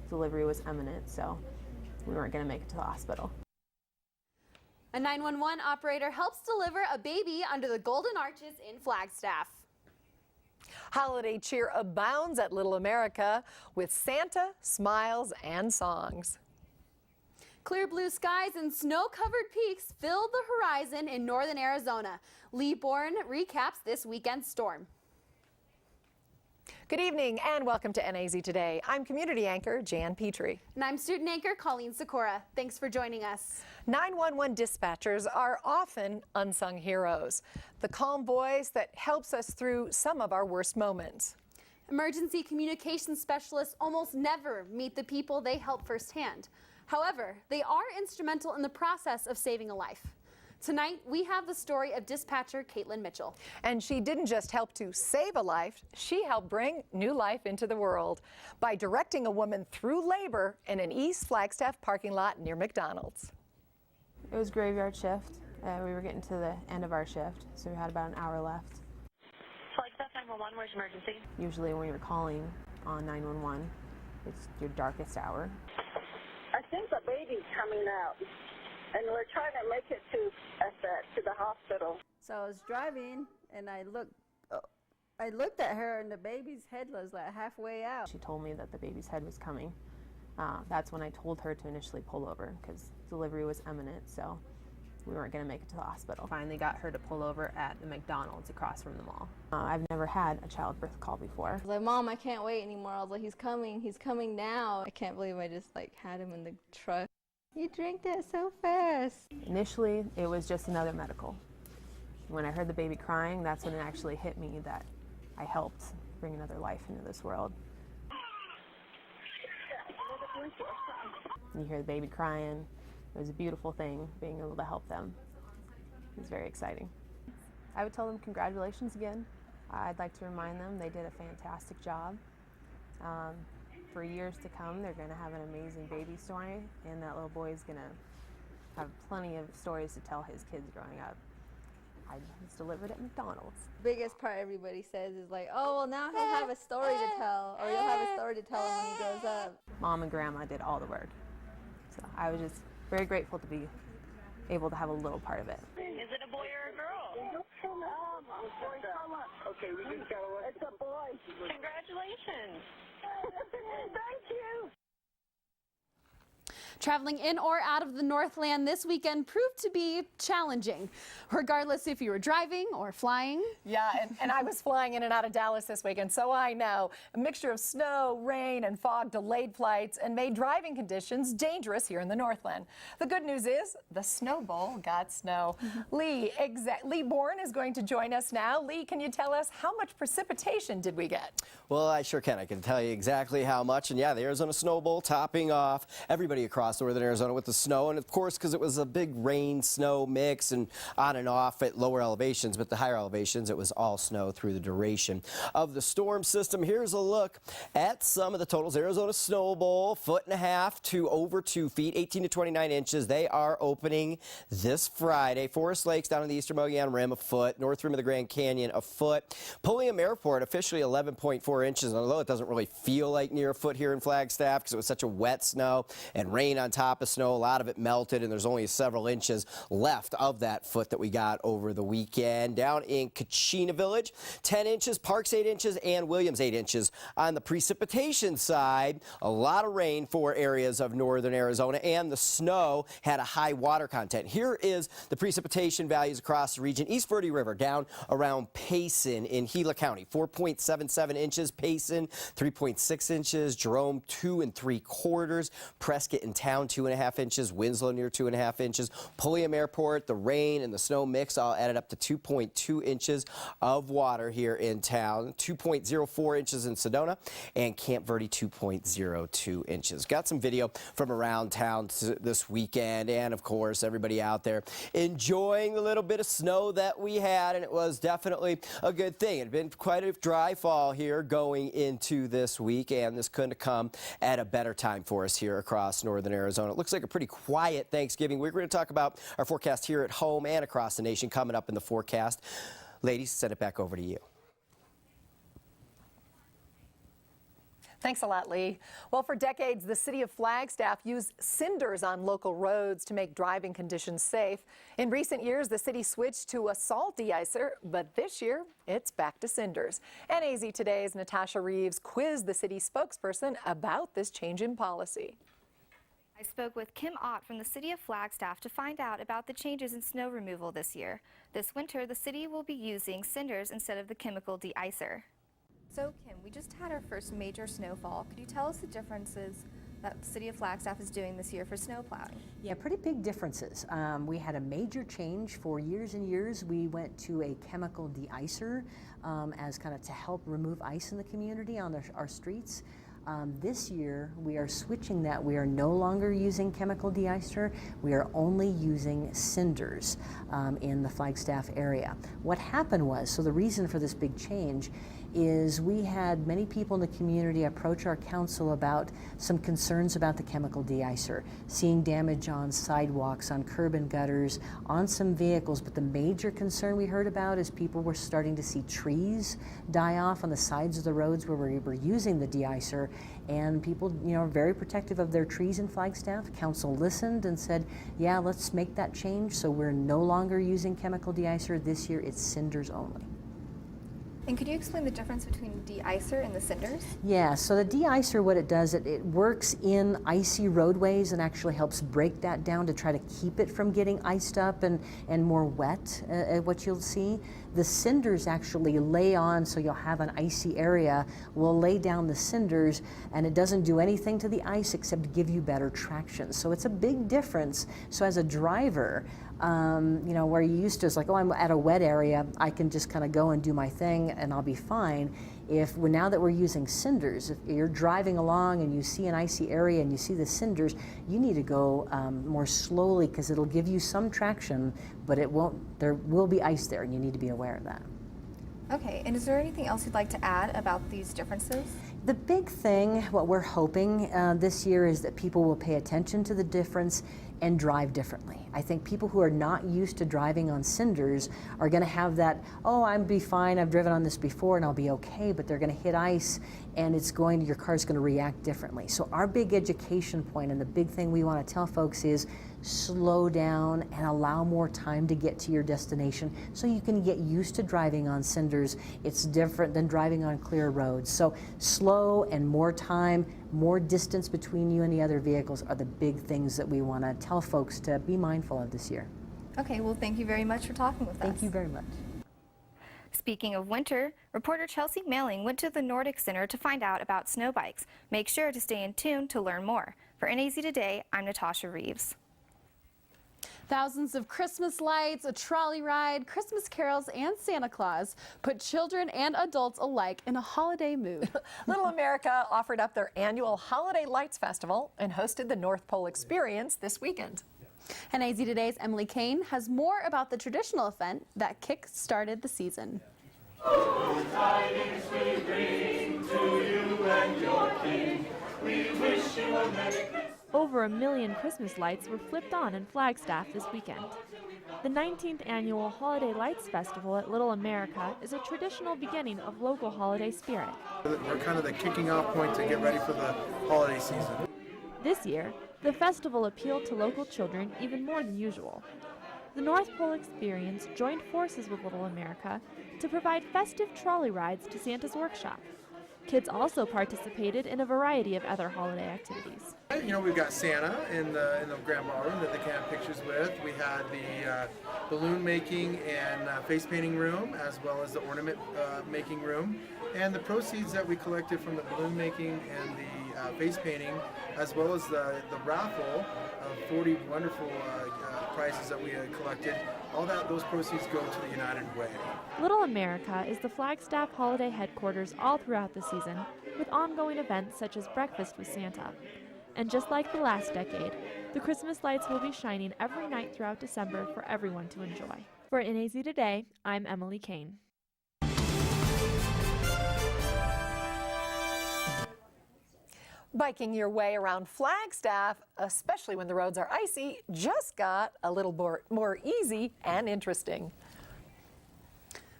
delivery was imminent, so we weren't going to make it to the hospital. A 911 operator helps deliver a baby under the Golden Arches in Flagstaff. Holiday cheer abounds at Little America with Santa, smiles, and songs. Clear blue skies and snow-covered peaks fill the horizon in northern Arizona. Lee Bourne recaps this weekend's storm. Good evening and welcome to NAZ Today. I'm community anchor Jan Petrie. And I'm student anchor Colleen Sikora. Thanks for joining us. 911 dispatchers are often unsung heroes, the calm voice that helps us through some of our worst moments. Emergency communications specialists almost never meet the people they help firsthand. However, they are instrumental in the process of saving a life. Tonight, we have the story of dispatcher Caitlin Mitchell. And she didn't just help to save a life, she helped bring new life into the world by directing a woman through labor in an East Flagstaff parking lot near McDonald's. It was graveyard shift. We were getting to the end of our shift, so we had about an hour left. Flagstaff 911, where's emergency? Usually when you're calling on 911, it's your darkest hour. I think the baby's coming out, and we're trying to make it to the hospital. So I was driving, and I looked at her, and the baby's head was like halfway out. She told me that the baby's head was coming. That's when I told her to initially pull over because delivery was imminent, so we weren't going to make it to the hospital. Finally got her to pull over at the McDonald's across from the mall. I've never had a childbirth call before. I was like, Mom, I can't wait anymore. I was like, he's coming now. I can't believe I just had him in the truck. You drank that so fast. Initially, it was just another medical. When I heard the baby crying, that's when it actually hit me that I helped bring another life into this world. And you hear the baby crying. It was a beautiful thing, being able to help them. It was very exciting. I would tell them congratulations again. I'd like to remind them they did a fantastic job. For years to come, they're going to have an amazing baby story, and that little boy is going to have plenty of stories to tell his kids growing up. I was delivered at McDonald's. Biggest part everybody says is like, oh, well, now he'll have a story to tell, or you'll have a story to tell him when he grows up. Mom and Grandma did all the work. So I was just very grateful to be able to have a little part of it. Is it a boy or a girl? Okay, we just gotta let it's a boy. Congratulations. Thank you. Traveling in or out of the Northland this weekend proved to be challenging, regardless if you were driving or flying. Yeah, and I was flying in and out of Dallas this weekend, so I know. A mixture of snow, rain, and fog delayed flights and made driving conditions dangerous here in the Northland. The good news is the Snow Bowl got snow. Lee Bourne is going to join us now. Lee, can you tell us how much precipitation did we get? Well, I sure can. I can tell you exactly how much. And yeah, the Arizona Snow Bowl topping off everybody across northern Arizona with the snow. And of course, because it was a big rain snow mix and on and off at lower elevations, but the higher elevations, it was all snow through the duration of the storm system. Here's a look at some of the totals. Arizona Snow Bowl, 1.5 feet to over 2 feet, 18 to 29 inches. They are opening this Friday. Forest Lakes down in the eastern Mogollon Rim, a foot. North Rim of the Grand Canyon, a foot. Pulliam Airport, officially 11.4 inches. Although it doesn't really feel like near a foot here in Flagstaff because it was such a wet snow and rain on top of snow, a lot of it melted, and there's only several inches left of that foot that we got over the weekend. Down in Kachina Village, 10 inches, Parks 8 inches, and Williams 8 inches. On the precipitation side, a lot of rain for areas of northern Arizona, and the snow had a high water content. Here is the precipitation values across the region. East Verde River down around Payson in Gila County, 4.77 inches. Payson, 3.6 inches. Jerome, 2 3/4. Prescott in Town, 2.5 inches. Winslow near 2.5 inches. Pulliam Airport, the rain and the snow mix all added up to 2.2 inches of water here in town. 2.04 inches in Sedona, and Camp Verde 2.02 inches. Got some video from around town this weekend, and of course everybody out there enjoying the little bit of snow that we had, and it was definitely a good thing. It had been quite a dry fall here going into this week, and this couldn't have come at a better time for us here across northern Arizona. It looks like a pretty quiet Thanksgiving. We're going to talk about our forecast here at home and across the nation coming up in the forecast. Ladies, send it back over to you. Thanks a lot, Lee. Well, for decades, the city of Flagstaff used cinders on local roads to make driving conditions safe. In recent years, the city switched to a salt de-icer, but this year, it's back to cinders. NAZ Today's Natasha Reeves quizzed the city spokesperson about this change in policy. I spoke with Kim Ott from the city of Flagstaff to find out about the changes in snow removal this year. This winter, the city will be using cinders instead of the chemical de-icer. So, Kim, we just had our first major snowfall. Could you tell us the differences that the city of Flagstaff is doing this year for snow plowing? Yeah, pretty big differences. We had a major change for years and years. We went to a chemical de-icer as kind of to help remove ice in the community on our streets. This year, we are switching that. We are no longer using chemical de-icer. We are only using cinders in the Flagstaff area. What happened was, so the reason for this big change is we had many people in the community approach our council about some concerns about the chemical de-icer, seeing damage on sidewalks, on curb and gutters, on some vehicles. But the major concern we heard about is people were starting to see trees die off on the sides of the roads where we were using the de-icer, and people, are very protective of their trees in Flagstaff. Council listened and said, yeah, let's make that change. So we're no longer using chemical de-icer. This year it's cinders only. And could you explain the difference between the de-icer and the cinders? Yeah, so the de-icer, what it does, it works in icy roadways and actually helps break that down to try to keep it from getting iced up and more wet, what you'll see. The cinders actually lay on, so you'll have an icy area. We'll lay down the cinders, and it doesn't do anything to the ice except give you better traction. So it's a big difference. So as a driver, where you used to, it's like, oh, I'm at a wet area, I can just kind of go and do my thing and I'll be fine. Now that we're using cinders, if you're driving along and you see an icy area and you see the cinders, you need to go more slowly because it'll give you some traction, but there will be ice there and you need to be aware of that. Okay, and is there anything else you'd like to add about these differences? The big thing, what we're hoping this year is that people will pay attention to the difference and drive differently. I think people who are not used to driving on cinders are going to have that, oh, I'll be fine, I've driven on this before and I'll be okay, but they're going to hit ice and your car's going to react differently. So our big education point and the big thing we want to tell folks is slow down and allow more time to get to your destination so you can get used to driving on cinders. It's different than driving on clear roads. So slow and more time, more distance between you and the other vehicles are the big things that we want to tell folks to be mindful of this year. Okay, well, thank you very much for talking with us. Thank you very much. Speaking of winter, reporter Chelsea Mailing went to the Nordic Center to find out about snow bikes. Make sure to stay in tune to learn more. For NAZ Today, I'm Natasha Reeves. Thousands of Christmas lights, a trolley ride, Christmas carols, and Santa Claus put children and adults alike in a holiday mood. Little America offered up their annual Holiday Lights Festival and hosted the North Pole Experience this weekend. NAZ Today's Emily Kane has more about the traditional event that kick-started the season. Tidings we bring to you and your king. We wish you a Merry Christmas. Over 1 million Christmas lights were flipped on in Flagstaff this weekend. The 19th annual Holiday Lights Festival at Little America is a traditional beginning of local holiday spirit. We're kind of the kicking off point to get ready for the holiday season. This year, the festival appealed to local children even more than usual. The North Pole Experience joined forces with Little America to provide festive trolley rides to Santa's workshop. Kids also participated in a variety of other holiday activities. We've got Santa in the Grand Ballroom that they can have pictures with. We had the balloon making and face painting room, as well as the ornament making room. And the proceeds that we collected from the balloon making and the face painting, as well as the raffle of 40 wonderful prizes that we had collected, those proceeds go to the United Way. Little America is the Flagstaff holiday headquarters all throughout the season, with ongoing events such as Breakfast with Santa. And just like the last decade, the Christmas lights will be shining every night throughout December for everyone to enjoy. For NAZ Today, I'm Emily Kane. Biking your way around Flagstaff, especially when the roads are icy, just got a little more easy and interesting.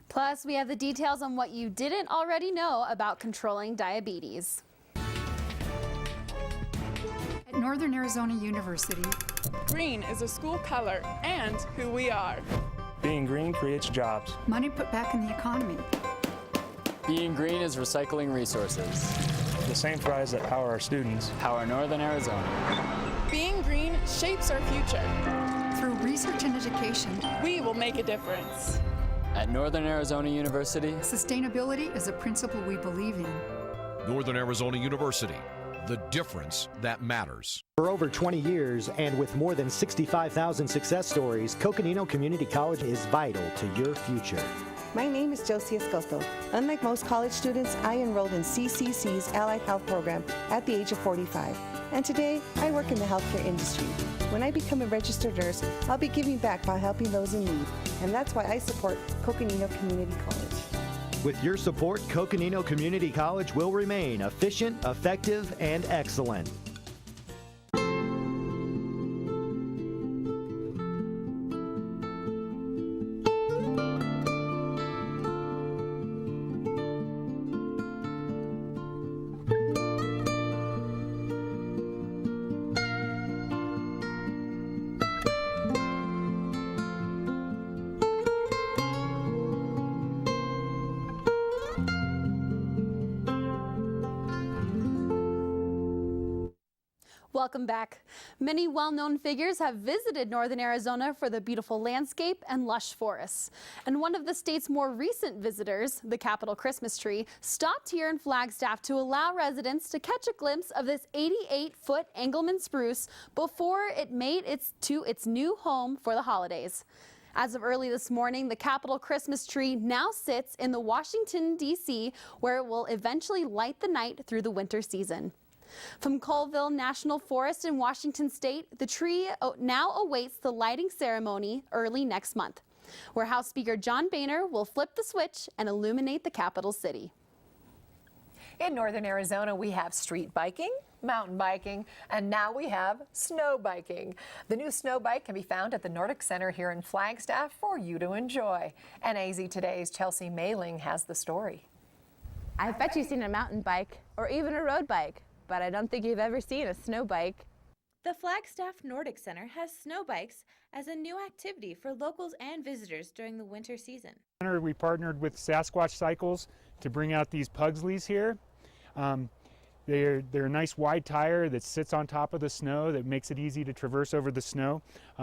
Plus, we have the details on what you didn't already know about controlling diabetes. Northern Arizona University. Green is a school color and who we are. Being green creates jobs. Money put back in the economy. Being green is recycling resources. The same fries that power our students power Northern Arizona. Being green shapes our future. Through research and education, we will make a difference. At Northern Arizona University, sustainability is a principle we believe in. Northern Arizona University, the difference that matters. For over 20 years and with more than 65,000 success stories, Coconino Community College is vital to your future. My name is Josie Escoto. Unlike most college students, I enrolled in CCC's Allied Health Program at the age of 45. And today, I work in the healthcare industry. When I become a registered nurse, I'll be giving back by helping those in need. And that's why I support Coconino Community College. With your support, Coconino Community College will remain efficient, effective, and excellent. Welcome back. Many well-known figures have visited Northern Arizona for the beautiful landscape and lush forests. And one of the state's more recent visitors, the Capitol Christmas tree, stopped here in Flagstaff to allow residents to catch a glimpse of this 88-foot Engelmann spruce before it made its new home for the holidays. As of early this morning, the Capitol Christmas tree now sits in the Washington, D.C., where it will eventually light the night through the winter season. From Colville National Forest in Washington State, the tree now awaits the lighting ceremony early next month, where House Speaker John Boehner will flip the switch and illuminate the capital city. In Northern Arizona, we have street biking, mountain biking, and now we have snow biking. The new snow bike can be found at the Nordic Center here in Flagstaff for you to enjoy. NAZ Today's Chelsea Mailing has the story. I bet you've seen a mountain bike or even a road bike, but I don't think you've ever seen a snow bike. The Flagstaff Nordic Center has snow bikes as a new activity for locals and visitors during the winter season. We partnered with Sasquatch Cycles to bring out these Pugsleys here. They're a nice wide tire that sits on top of the snow that makes it easy to traverse over the snow.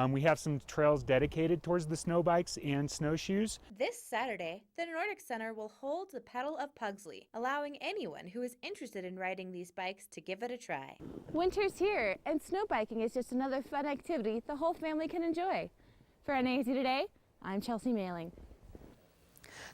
We have some trails dedicated towards the snow bikes and snowshoes. This Saturday, the Nordic Center will hold the Pedal of Pugsley, allowing anyone who is interested in riding these bikes to give it a try. Winter's here, and snow biking is just another fun activity the whole family can enjoy. For NAZ Today, I'm Chelsea Mailing.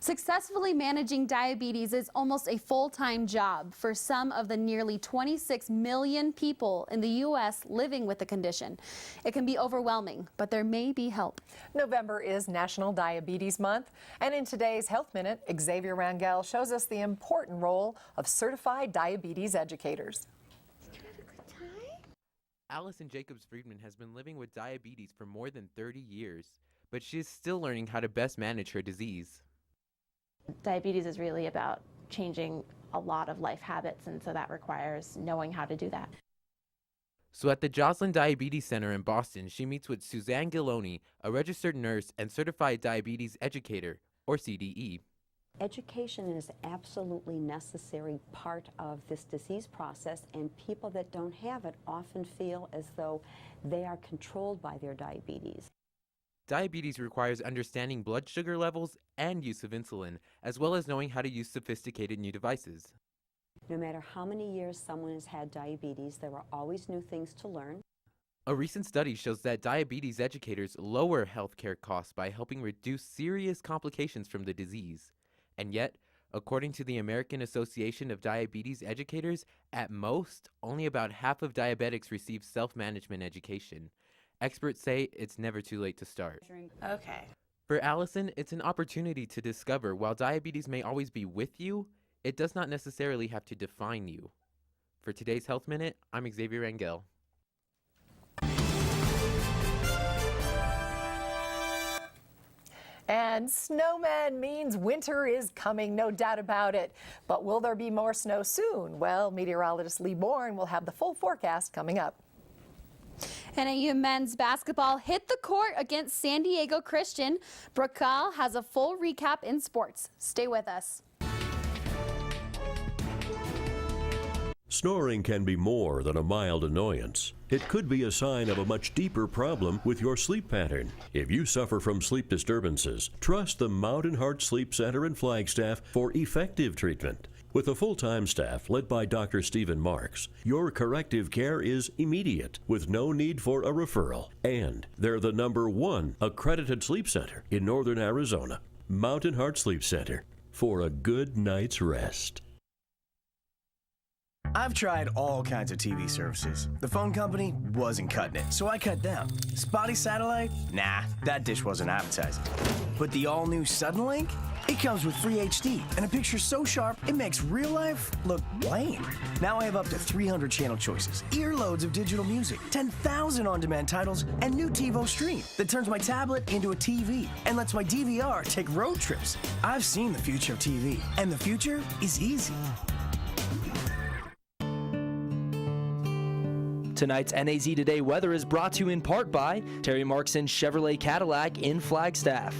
Successfully managing diabetes is almost a full-time job for some of the nearly 26 million people in the U.S. living with the condition. It can be overwhelming, but there may be help. November is National Diabetes Month, and in today's Health Minute, Xavier Rangel shows us the important role of certified diabetes educators. Allison Jacobs-Friedman has been living with diabetes for more than 30 years, but she is still learning how to best manage her disease. Diabetes is really about changing a lot of life habits, and so that requires knowing how to do that. So at the Joslin Diabetes Center in Boston, she meets with Suzanne Giloni, a registered nurse and certified diabetes educator, or CDE. Education is an absolutely necessary part of this disease process, and people that don't have it often feel as though they are controlled by their diabetes. Diabetes requires understanding blood sugar levels and use of insulin, as well as knowing how to use sophisticated new devices. No matter how many years someone has had diabetes, there are always new things to learn. A recent study shows that diabetes educators lower healthcare costs by helping reduce serious complications from the disease. And yet, according to the American Association of Diabetes Educators, at most, only about half of diabetics receive self-management education. Experts say it's never too late to start. Okay. For Allison, it's an opportunity to discover while diabetes may always be with you, it does not necessarily have to define you. For today's Health Minute, I'm Xavier Rangel. And snowman means winter is coming, no doubt about it. But will there be more snow soon? Well, meteorologist Lee Bourne will have the full forecast coming up. NAU men's basketball hit the court against San Diego Christian. Brooke Kyle has a full recap in sports. Stay with us. Snoring can be more than a mild annoyance. It could be a sign of a much deeper problem with your sleep pattern. If you suffer from sleep disturbances, trust the Mountain Heart Sleep Center in Flagstaff for effective treatment. With a full-time staff led by Dr. Stephen Marks, your corrective care is immediate with no need for a referral. And they're the #1 accredited sleep center in northern Arizona. Mountain Heart Sleep Center, for a good night's rest. I've tried all kinds of TV services. The phone company wasn't cutting it, so I cut them. Spotty satellite? Nah, that dish wasn't appetizing. But the all-new Suddenlink? It comes with free HD and a picture so sharp it makes real life look lame. Now I have up to 300 channel choices, earloads of digital music, 10,000 on-demand titles, and new TiVo Stream that turns my tablet into a TV and lets my DVR take road trips. I've seen the future of TV, and the future is easy. Tonight's NAZ Today weather is brought to you in part by Terry Markson Chevrolet Cadillac in Flagstaff.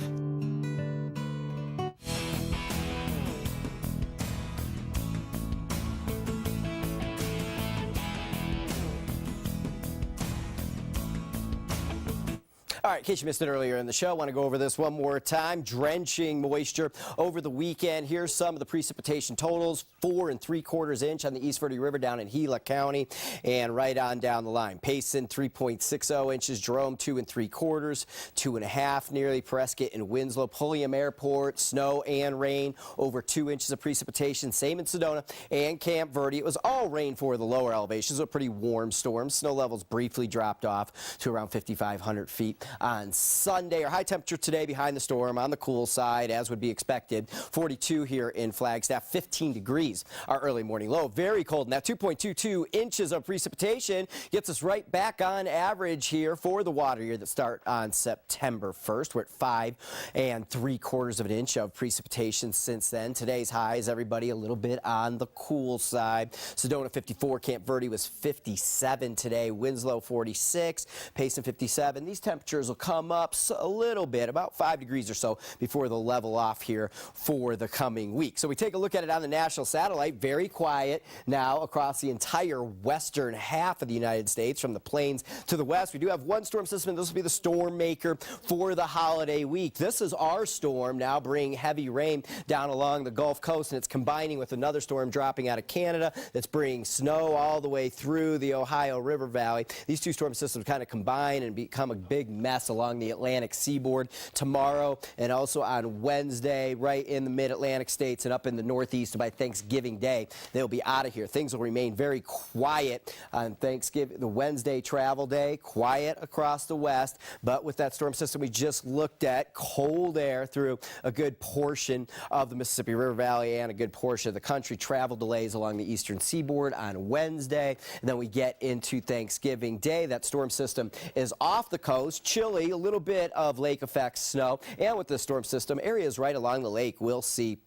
All right, in case you missed it earlier in the show, I want to go over this one more time. Drenching moisture over the weekend. Here's some of the precipitation totals. 4 3/4 inch on the East Verde River down in Gila County and right on down the line. Payson 3.60 inches. Jerome 2 3/4, 2.5 nearly. Prescott and Winslow. Pulliam Airport, snow and rain. Over 2 inches of precipitation. Same in Sedona and Camp Verde. It was all rain for the lower elevations. A pretty warm storm. Snow levels briefly dropped off to around 5,500 feet on Sunday. Our high temperature today behind the storm on the cool side, as would be expected. 42 here in Flagstaff, 15 degrees. Our early morning low, very cold. And that 2.22 inches of precipitation gets us right back on average here for the water year that start on September 1st. We're at 5 3/4 of an inch of precipitation since then. Today's highs, everybody, a little bit on the cool side. Sedona 54, Camp Verde was 57 today. Winslow 46, Payson 57. These temperatures will come up a little bit, about 5 degrees or so, before they'll level off here for the coming week. So we take a look at it on the national satellite. Very quiet now across the entire western half of the United States, from the plains to the west. We do have one storm system. This will be the storm maker for the holiday week. This is our storm now, bringing heavy rain down along the Gulf Coast, and it's combining with another storm dropping out of Canada that's bringing snow all the way through the Ohio River Valley. These two storm systems kind of combine and become a big mess along the Atlantic seaboard tomorrow and also on Wednesday, right in the mid-Atlantic states and up in the Northeast. By Thanksgiving Day, they'll be out of here. Things will remain very quiet on Thanksgiving, the Wednesday travel day, quiet across the west. But with that storm system we just looked at, cold air through a good portion of the Mississippi River Valley and a good portion of the country. Travel delays along the eastern seaboard on Wednesday. And then we get into Thanksgiving Day. That storm system is off the coast. Chilly, a little bit of lake effect snow. And with the storm system, areas right along the lake will see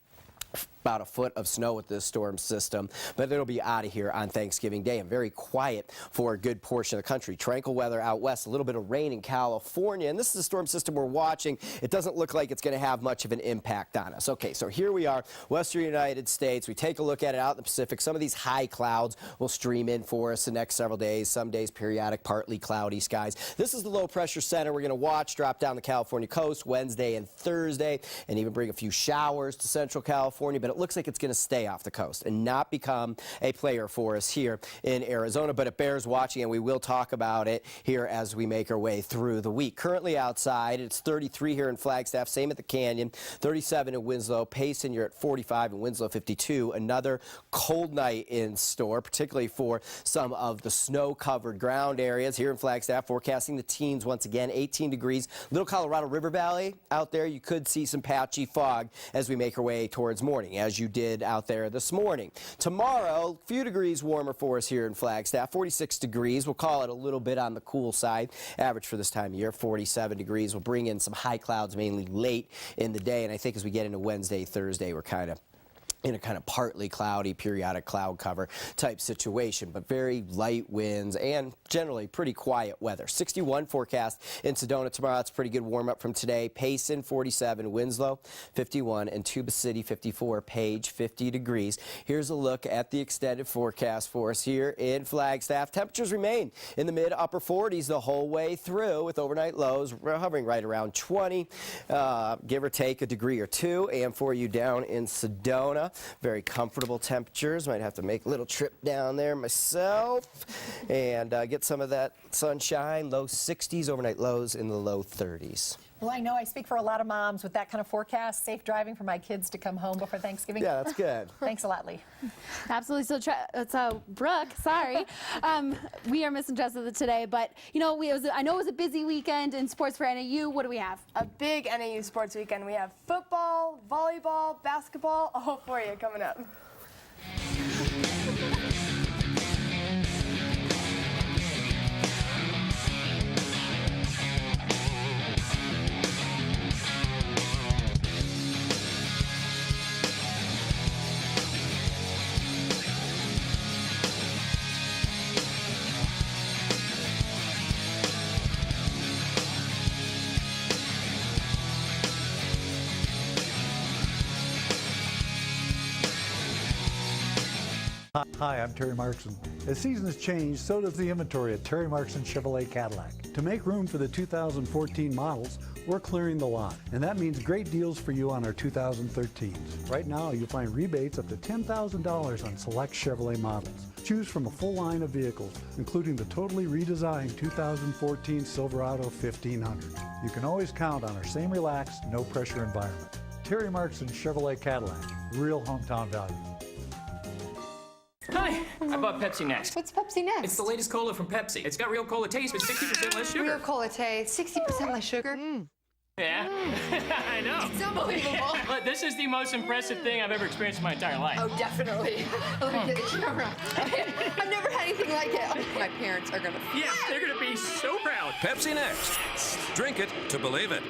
about a foot of snow with this storm system, but it'll be out of here on Thanksgiving Day and very quiet for a good portion of the country. Tranquil weather out west, a little bit of rain in California, and this is the storm system we're watching. It doesn't look like it's going to have much of an impact on us. Okay, so here we are, western United States. We take a look at it out in the Pacific. Some of these high clouds will stream in for us the next several days. Some days periodic, partly cloudy skies. This is the low pressure center we're going to watch drop down the California coast Wednesday and Thursday, and even bring a few showers to central California, but it looks like it's going to stay off the coast and not become a player for us here in Arizona, but it bears watching, and we will talk about it here as we make our way through the week. Currently outside, it's 33 here in Flagstaff, same at the Canyon, 37 in Winslow. Payson, you're at 45, and Winslow 52. Another cold night in store, particularly for some of the snow-covered ground areas here in Flagstaff. Forecasting the teens once again, 18 degrees. Little Colorado River Valley out there, you could see some patchy fog as we make our way towards morning, as you did out there this morning. Tomorrow, a few degrees warmer for us here in Flagstaff, 46 degrees. We'll call it a little bit on the cool side. Average for this time of year, 47 degrees. We'll bring in some high clouds mainly late in the day, and I think as we get into Wednesday, Thursday, we're kind of in a kind of partly cloudy, periodic cloud cover type situation, but very light winds and generally pretty quiet weather. 61 forecast in Sedona tomorrow. That's a pretty good warm up from today. Payson 47, Winslow 51, and Tuba City 54, Page 50 degrees. Here's a look at the extended forecast for us here in Flagstaff. Temperatures remain in the mid upper 40s the whole way through, with overnight lows hovering right around 20, give or take a degree or two. And for you down in Sedona, very comfortable temperatures. Might have to make a little trip down there myself and get some of that sunshine. Low 60s, overnight lows in the low 30s. Well, I know I speak for a lot of moms with that kind of forecast. Safe driving for my kids to come home before Thanksgiving. Yeah, that's good. Thanks a lot, Lee. Absolutely. So Brooke, sorry, we are missing Jessica today, but you know, I know it was a busy weekend in sports for NAU. What do we have? A big NAU sports weekend. We have football, volleyball, basketball, all for you coming up. Hi, I'm Terry Markson. As seasons change, so does the inventory at Terry Markson Chevrolet Cadillac. To make room for the 2014 models, we're clearing the lot, and that means great deals for you on our 2013s. Right now, you'll find rebates up to $10,000 on select Chevrolet models. Choose from a full line of vehicles, including the totally redesigned 2014 Silverado 1500. You can always count on our same relaxed, no-pressure environment. Terry Markson Chevrolet Cadillac, real hometown value. Hi, I bought Pepsi Next. What's Pepsi Next? It's the latest cola from Pepsi. It's got real cola taste with 60% less sugar. Real cola taste, 60% less sugar. Yeah, I know. It's unbelievable. But this is the most impressive thing I've ever experienced in my entire life. Oh, definitely. Let me get the camera. I've never had anything like it. My parents are gonna. Yeah, they're gonna be so proud. Pepsi Next. Drink it to believe it.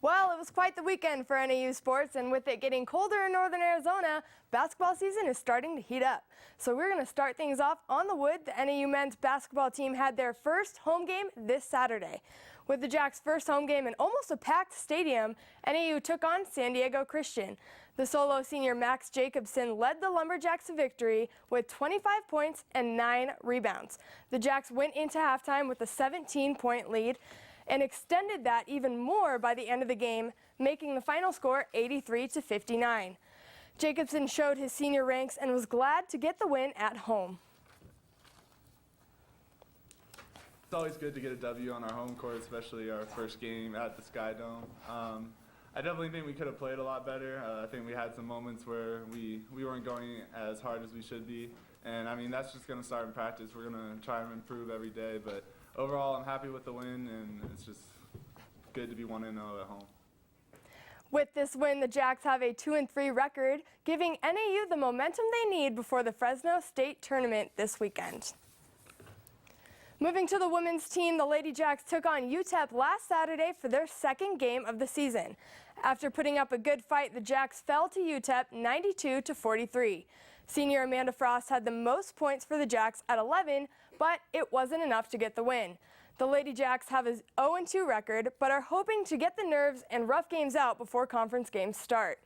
Well, it was quite the weekend for NAU sports, and with it getting colder in northern Arizona, basketball season is starting to heat up. So we're going to start things off on the wood. The NAU men's basketball team had their first home game this Saturday. With the Jacks' first home game in almost a packed stadium, NAU took on San Diego Christian. The solo senior Max Jacobson led the Lumberjacks to victory with 25 points and 9 rebounds. The Jacks went into halftime with a 17-point lead and extended that even more by the end of the game, making the final score 83-59. Jacobson showed his senior ranks and was glad to get the win at home. It's always good to get a W on our home court, especially our first game at the Sky Dome. I definitely think we could have played a lot better. I think we had some moments where we weren't going as hard as we should be. And I mean, that's just going to start in practice. We're going to try and improve every day. But overall, I'm happy with the win, and it's just good to be 1-0 at home. With this win, the Jacks have a 2-3 record, giving NAU the momentum they need before the Fresno State tournament this weekend. Moving to the women's team, the Lady Jacks took on UTEP last Saturday for their second game of the season. After putting up a good fight, the Jacks fell to UTEP 92-43. Senior Amanda Frost had the most points for the Jacks at 11, but it wasn't enough to get the win. The Lady Jacks have a 0-2 record, but are hoping to get the nerves and rough games out before conference games start.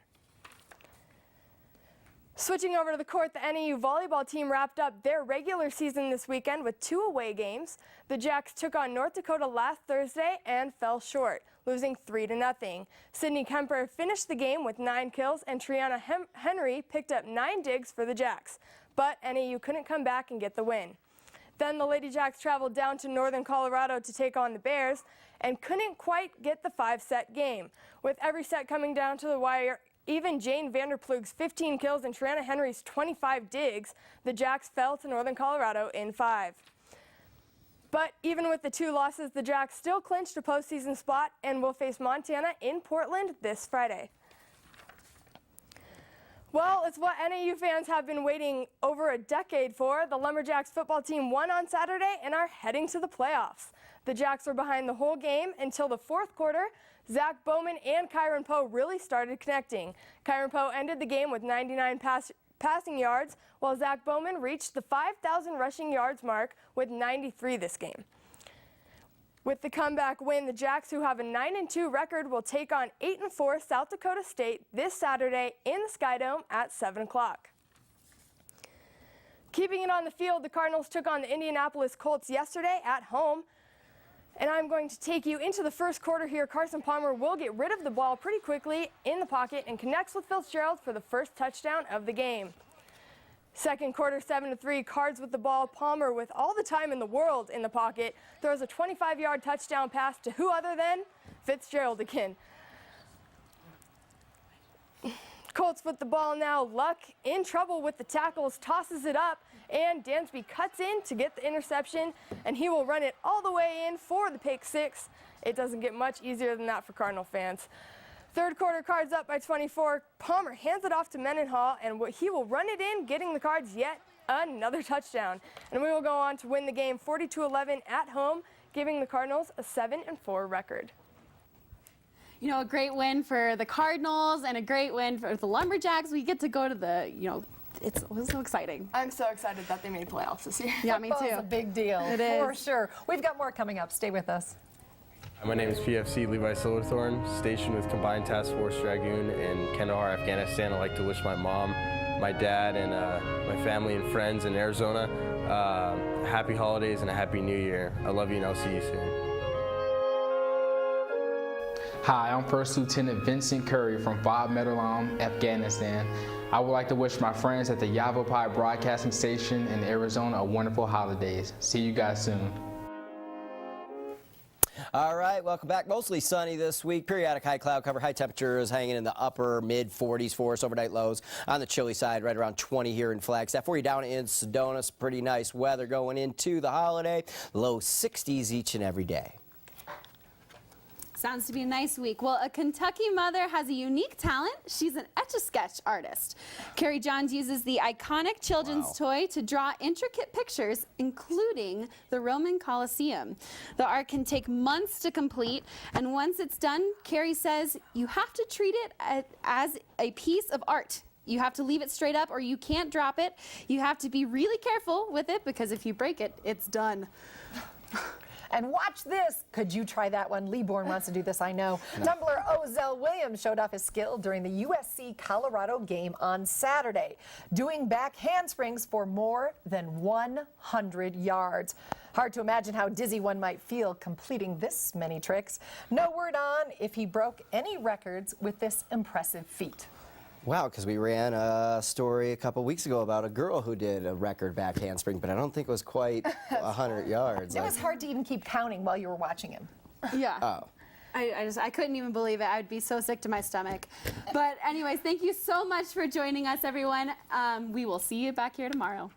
Switching over to the court, the NAU volleyball team wrapped up their regular season this weekend with 2 away games. The Jacks took on North Dakota last Thursday and fell short, losing 3-0. Sydney Kemper finished the game with 9 kills, and Triana Henry picked up 9 digs for the Jacks. But NAU couldn't come back and get the win. Then the Lady Jacks traveled down to northern Colorado to take on the Bears and couldn't quite get the 5-set game. With every set coming down to the wire, even Jane Vanderplug's 15 kills and Triana Henry's 25 digs, the Jacks fell to northern Colorado in 5. But even with the 2 losses, the Jacks still clinched a postseason spot and will face Montana in Portland this Friday. Well, it's what NAU fans have been waiting over a decade for. The Lumberjacks football team won on Saturday and are heading to the playoffs. The Jacks were behind the whole game until the fourth quarter. Zach Bowman and Kyron Poe really started connecting. Kyron Poe ended the game with 99 passing yards, while Zach Bowman reached the 5,000 rushing yards mark with 93 this game. With the comeback win, the Jacks, who have a 9-2 record, will take on 8-4 South Dakota State this Saturday in the Sky Dome at 7 o'clock. Keeping it on the field, the Cardinals took on the Indianapolis Colts yesterday at home. And I'm going to take you into the first quarter here. Carson Palmer will get rid of the ball pretty quickly in the pocket and connects with Fitzgerald for the first touchdown of the game. Second quarter, 7-3, Cards with the ball. Palmer, with all the time in the world in the pocket, throws a 25-yard touchdown pass to who other than Fitzgerald again. Colts with the ball now. Luck in trouble with the tackles, tosses it up, and Dansby cuts in to get the interception, and he will run it all the way in for the pick six. It doesn't get much easier than that for Cardinal fans. Third quarter, Cards up by 24. Palmer hands it off to Mendenhall, and he will run it in, getting the Cards yet another touchdown. And we will go on to win the game 42-11 at home, giving the Cardinals a 7-4 record. You know, a great win for the Cardinals and a great win for the Lumberjacks. We get to go to the, it was so exciting. I'm so excited that they made playoffs this year. Yeah, me too. Football's a big deal. It is. For sure. We've got more coming up. Stay with us. My name is PFC Levi Silverthorne, stationed with Combined Task Force Dragoon in Kandahar, Afghanistan. I'd like to wish my mom, my dad, and my family and friends in Arizona happy holidays and a happy new year. I love you and I'll see you soon. Hi, I'm First Lieutenant Vincent Curry from 5 Medalam, Afghanistan. I would like to wish my friends at the Yavapai Broadcasting Station in Arizona a wonderful holidays. See you guys soon. All right, welcome back. Mostly sunny this week. Periodic high cloud cover. High temperatures hanging in the upper mid-40s for us. Overnight lows on the chilly side, right around 20 here in Flagstaff. For you down in Sedona, some pretty nice weather going into the holiday. Low 60s each and every day. Sounds to be a nice week. Well, a Kentucky mother has a unique talent. She's an Etch-a-Sketch artist. Carrie Johns uses the iconic children's toy to draw intricate pictures, including the Roman Colosseum. The art can take months to complete, and once it's done, Carrie says you have to treat it as a piece of art. You have to leave it straight up or you can't drop it. You have to be really careful with it because if you break it, it's done. And watch this. Could you try that one? Lee Bourne wants to do this, I know. Tumbler Ozell Williams showed off his skill during the USC-Colorado game on Saturday, doing back handsprings for more than 100 yards. Hard to imagine how dizzy one might feel completing this many tricks. No word on if he broke any records with this impressive feat. Wow, because we ran a story a couple weeks ago about a girl who did a record back handspring, but I don't think it was quite 100 yards. It was hard to even keep counting while you were watching him. Yeah. Oh. I couldn't even believe it. I would be so sick to my stomach. But anyways, thank you so much for joining us, everyone. We will see you back here tomorrow.